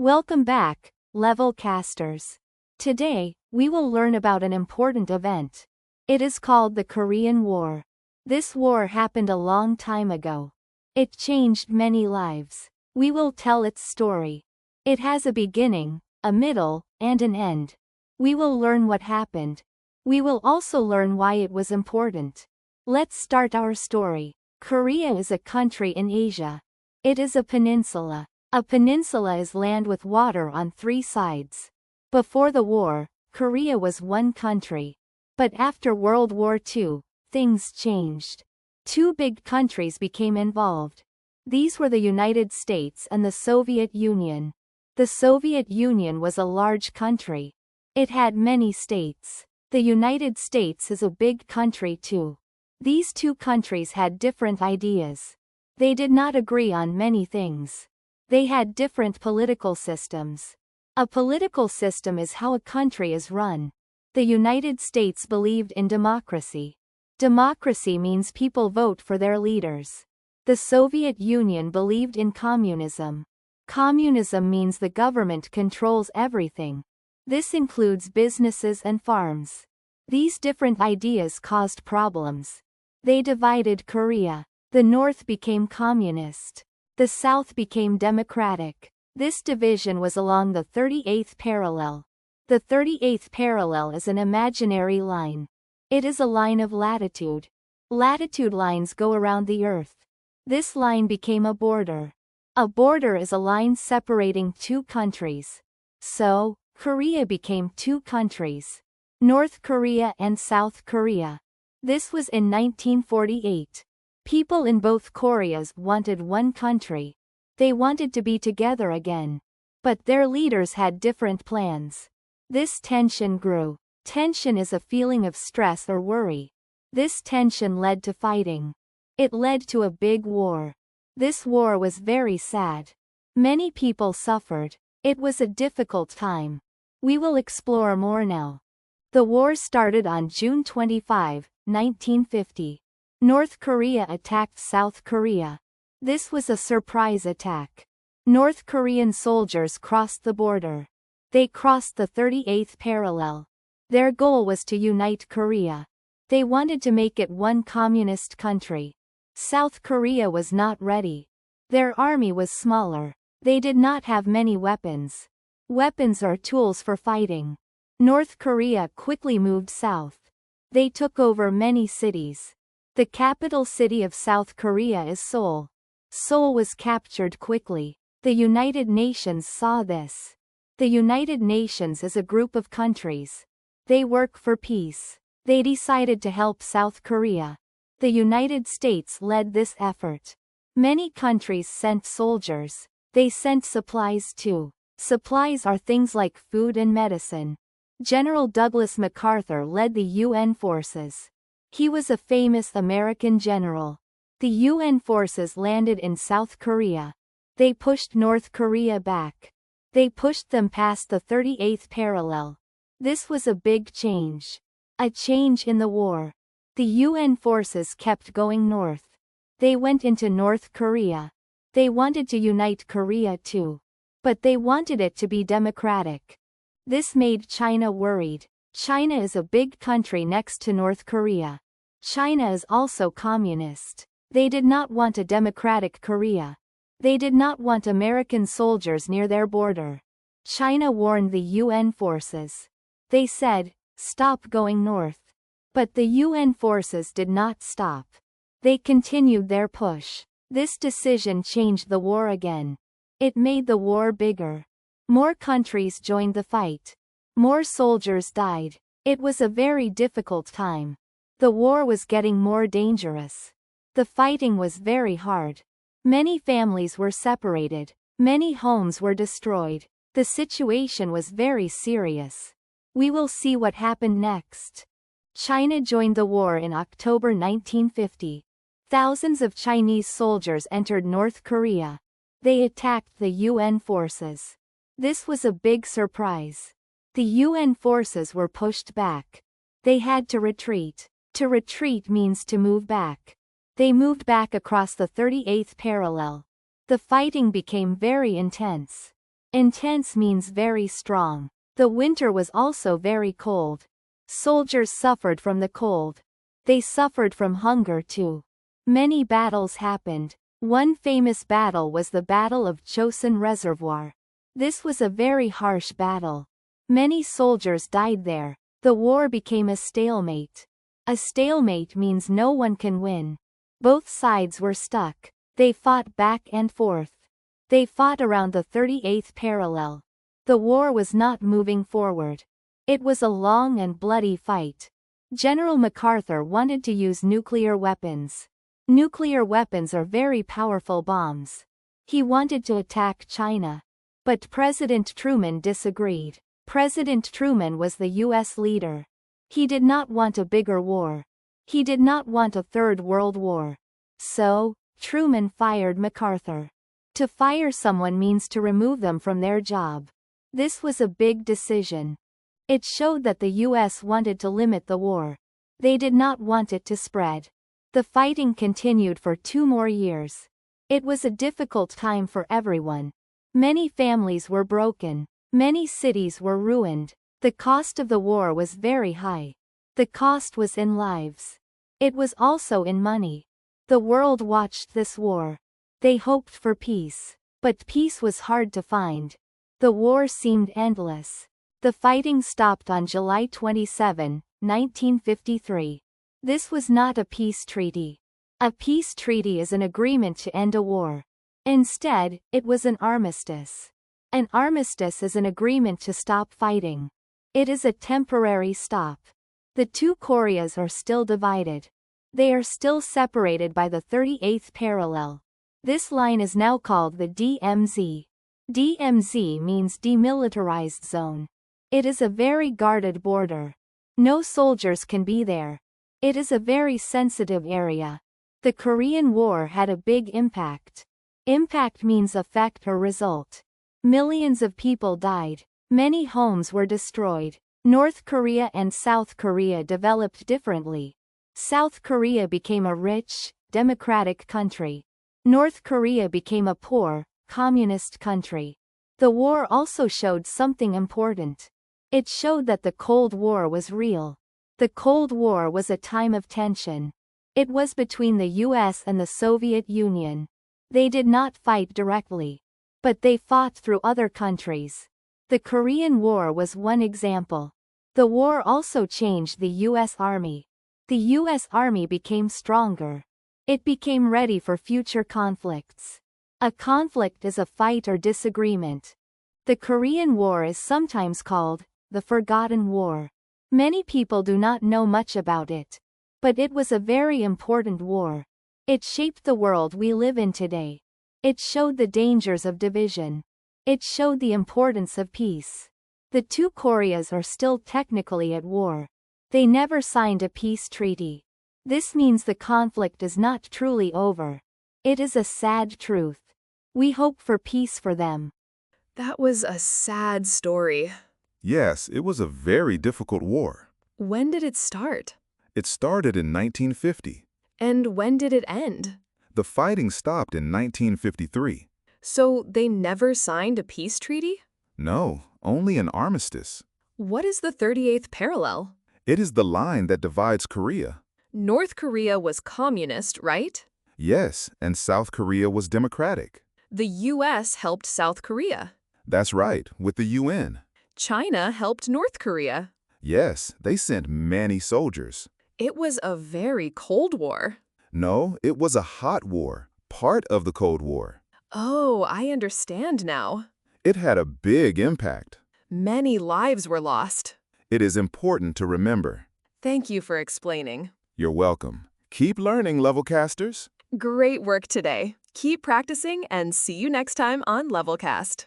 Welcome back, level casters. Today, we will learn about an important event. It is called the Korean War. This war happened a long time ago. It changed many lives. We will tell its story. It has a beginning, a middle, and an end. We will learn what happened. We will also learn why it was important. Let's start our story. Korea is a country in Asia. It is a peninsula. A peninsula is land with water on three sides. Before the war, Korea was one country. But after World War II, things changed. Two big countries became involved. These were the United States and the Soviet Union. The Soviet Union was a large country. It had many states. The United States is a big country too. These two countries had different ideas. They did not agree on many things. They had different political systems. A political system is how a country is run. The United States believed in democracy. Democracy means people vote for their leaders. The Soviet Union believed in communism. Communism means the government controls everything. This includes businesses and farms. These different ideas caused problems. They divided Korea. The North became communist. The South became democratic. This division was along the 38th parallel. The 38th parallel is an imaginary line. It is a line of latitude. Latitude lines go around the Earth. This line became a border. A border is a line separating two countries. So, Korea became two countries. North Korea and South Korea. This was in 1948. People in both Koreas wanted one country. They wanted to be together again. But their leaders had different plans. This tension grew. Tension is a feeling of stress or worry. This tension led to fighting. It led to a big war. This war was very sad. Many people suffered. It was a difficult time. We will explore more now. The war started on June 25, 1950. North Korea attacked South Korea. This was a surprise attack. North Korean soldiers crossed the border. They crossed the 38th parallel. Their goal was to unite Korea. They wanted to make it one communist country. South Korea was not ready. Their army was smaller. They did not have many weapons. Weapons are tools for fighting. North Korea quickly moved south. They took over many cities. The capital city of South Korea is Seoul. Seoul was captured quickly. The United Nations saw this. The United Nations is a group of countries. They work for peace. They decided to help South Korea. The United States led this effort. Many countries sent soldiers. They sent supplies too. Supplies are things like food and medicine. General Douglas MacArthur led the UN forces. He was a famous American general. The UN forces landed in South Korea. They pushed North Korea back. They pushed them past the 38th parallel. This was a big change. A change in the war. The UN forces kept going north. They went into North Korea. They wanted to unite Korea too. But they wanted it to be democratic. This made China worried. China is a big country next to North Korea. China is also communist. They did not want a democratic Korea. They did not want American soldiers near their border. China warned the UN forces. They said, "Stop going north." But the UN forces did not stop. They continued their push. This decision changed the war again. It made the war bigger. More countries joined the fight. More soldiers died. It was a very difficult time. The war was getting more dangerous. The fighting was very hard. Many families were separated. Many homes were destroyed. The situation was very serious. We will see what happened next. China joined the war in October 1950. Thousands of Chinese soldiers entered North Korea. They attacked the UN forces. This was a big surprise. The UN forces were pushed back. They had to retreat. To retreat means to move back. They moved back across the 38th parallel. The fighting became very intense. Intense means very strong. The winter was also very cold. Soldiers suffered from the cold. They suffered from hunger too. Many battles happened. One famous battle was the Battle of Chosin Reservoir. This was a very harsh battle. Many soldiers died there. The war became a stalemate. A stalemate means no one can win. Both sides were stuck. They fought back and forth. They fought around the 38th parallel. The war was not moving forward. It was a long and bloody fight. General MacArthur wanted to use nuclear weapons. Nuclear weapons are very powerful bombs. He wanted to attack China. But President Truman disagreed. President Truman was the U.S. leader. He did not want a bigger war. He did not want a third world war. So, Truman fired MacArthur. To fire someone means to remove them from their job. This was a big decision. It showed that the U.S. wanted to limit the war. They did not want it to spread. The fighting continued for 2 more years. It was a difficult time for everyone. Many families were broken. Many cities were ruined. The cost of the war was very high. The cost was in lives. It was also in money. The world watched this war. They hoped for peace. But peace was hard to find. The war seemed endless. The fighting stopped on July 27, 1953. This was not a peace treaty. A peace treaty is an agreement to end a war. Instead, it was an armistice. An armistice is an agreement to stop fighting. It is a temporary stop. The 2 Koreas are still divided. They are still separated by the 38th parallel. This line is now called the DMZ. DMZ means demilitarized zone. It is a very guarded border. No soldiers can be there. It is a very sensitive area. The Korean War had a big impact. Impact means effect or result. Millions of people died. Many homes were destroyed. North Korea and South Korea developed differently. South Korea became a rich, democratic country. North Korea became a poor, communist country. The war also showed something important. It showed that the Cold War was real. The Cold War was a time of tension. It was between the US and the Soviet Union. They did not fight directly. But they fought through other countries. The Korean War was one example. The war also changed the US Army. The US Army became stronger. It became ready for future conflicts. A conflict is a fight or disagreement. The Korean War is sometimes called the Forgotten War. Many people do not know much about it. But it was a very important war. It shaped the world we live in today. It showed the dangers of division. It showed the importance of peace. The 2 Koreas are still technically at war. They never signed a peace treaty. This means the conflict is not truly over. It is a sad truth. We hope for peace for them. That was a sad story. Yes, it was a very difficult war. When did it start? It started in 1950. And when did it end? The fighting stopped in 1953. So they never signed a peace treaty? No, only an armistice. What is the 38th parallel? It is the line that divides Korea. North Korea was communist, right? Yes, and South Korea was democratic. The U.S. helped South Korea. That's right, with the UN. China helped North Korea. Yes, they sent many soldiers. It was a very cold war. No, it was a hot war, part of the Cold War. Oh, I understand now. It had a big impact. Many lives were lost. It is important to remember. Thank you for explaining. You're welcome. Keep learning, Levelcasters. Great work today. Keep practicing and see you next time on Levelcast.